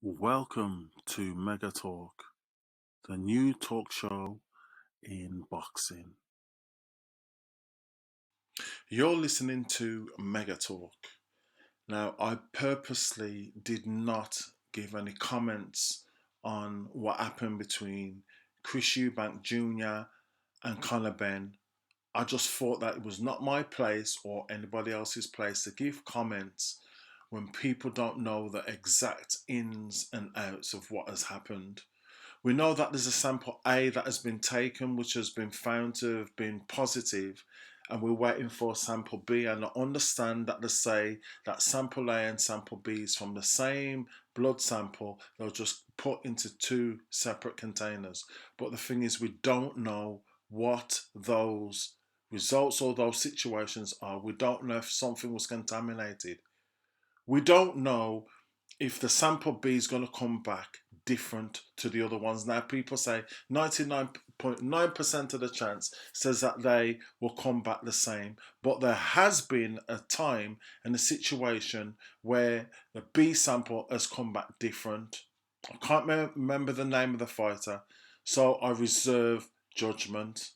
Welcome to Mega Talk, the new talk show in boxing. You're listening to Mega Talk. Now, I purposely did not give any comments on what happened between Chris Eubank Jr. and Connor Benn. I just thought that it was not my place or anybody else's place to give comments when people don't know the exact ins and outs of what has happened. We know that there's a sample A that has been taken, which has been found to have been positive, and we're waiting for sample B. And I understand that they say that sample A and sample B is from the same blood sample. They'll just put into two separate containers. But the thing is, we don't know what those results or those situations are. We don't know if something was contaminated. We don't know if the sample B is going to come back different to the other ones. Now, people say 99.9% of the chance says that they will come back the same. But there has been a time and a situation where the B sample has come back different. I can't remember the name of the fighter, so I reserve judgment.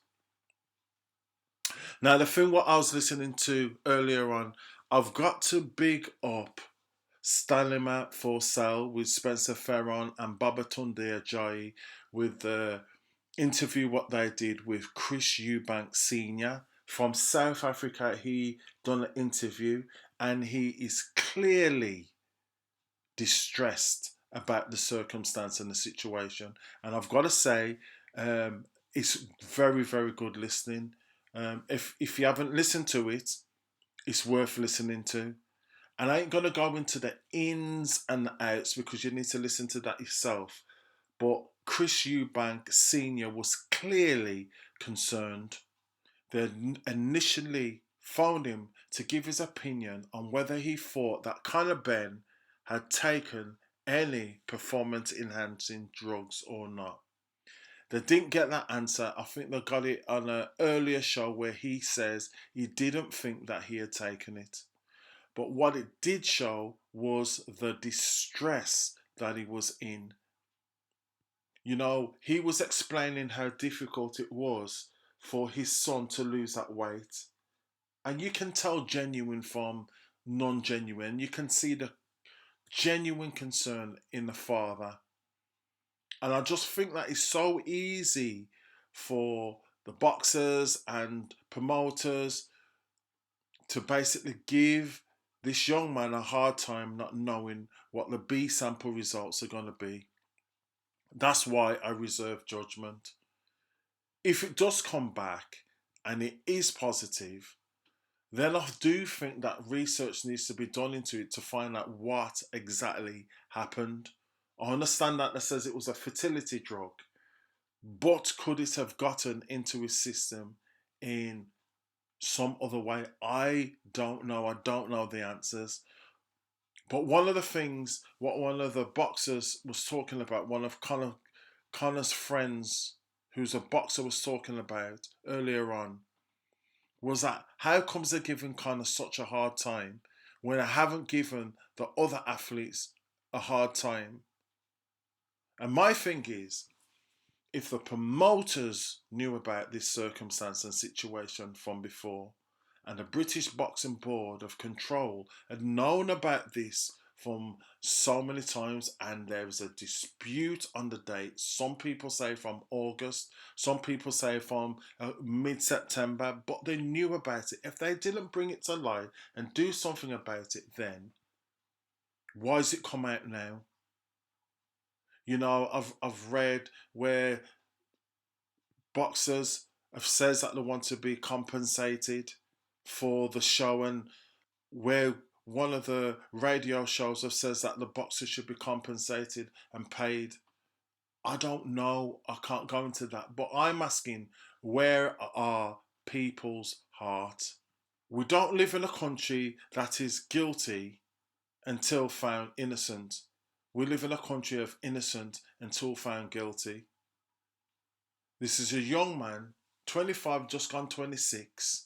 Now, the thing what I was listening to earlier on, I've got to big up Stanley for Sale with Spencer Ferron and Babatunde Ajayi with the interview what they did with Chris Eubank Senior from South Africa. He done an interview and he is clearly distressed about the circumstance and the situation. And I've got to say, it's very, very good listening. If you haven't listened to it, it's worth listening to. And I ain't going to go into the ins and the outs because you need to listen to that yourself. But Chris Eubank Senior was clearly concerned. They initially phoned him to give his opinion on whether he thought that Connor Benn had taken any performance-enhancing drugs or not. They didn't get that answer. I think they got it on an earlier show where he says he didn't think that he had taken it. But what it did show was the distress that he was in. You know, he was explaining how difficult it was for his son to lose that weight. And you can tell genuine from non-genuine. You can see the genuine concern in the father. And I just think that it's so easy for the boxers and promoters to basically give this young man a hard time not knowing what the B sample results are going to be. That's why I reserve judgment. If it does come back and it is positive, then I do think that research needs to be done into it to find out what exactly happened. I understand that it says it was a fertility drug, but could it have gotten into his system in some other way? I don't know. I don't know the answers. But one of the things, what one of the boxers was talking about, one of Connor's friends, who's a boxer, was talking about earlier on, was that how comes they're giving Connor such a hard time when I haven't given the other athletes a hard time? And my thing is, if the promoters knew about this circumstance and situation from before, and the British Boxing Board of Control had known about this from so many times, and there was a dispute on the date. Some people say from August, some people say from mid-September, but they knew about it. If they didn't bring it to light and do something about it then, why has it come out now? You know, I've read where boxers have said that they want to be compensated for the show, and where one of the radio shows have says that the boxers should be compensated and paid. I don't know. I can't go into that. But I'm asking, where are people's hearts? We don't live in a country that is guilty until found innocent. We live in a country of innocent until found guilty. This is a young man, 25, just gone 26,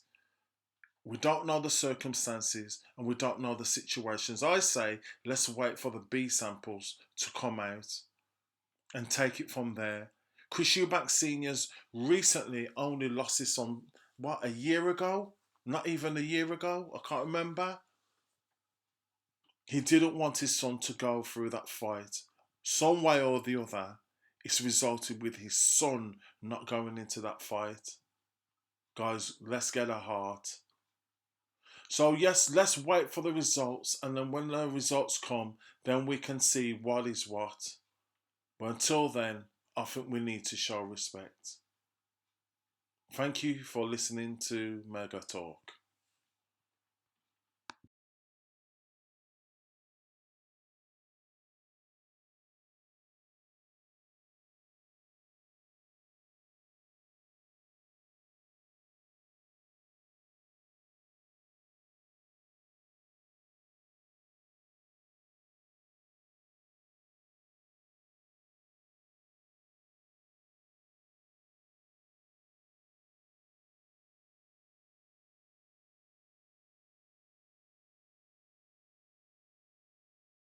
We don't know the circumstances and we don't know the situations. I say let's wait for the B samples to come out and take it from there. Chris Eubank Senior's recently only lost his son, what, a year ago? Not even a year ago? I can't remember. He didn't want his son to go through that fight. Some way or the other, it's resulted with his son not going into that fight. Guys, let's get a heart. So yes, let's wait for the results, and then when the results come, then we can see what is what. But until then, I think we need to show respect. Thank you for listening to Mega Talk.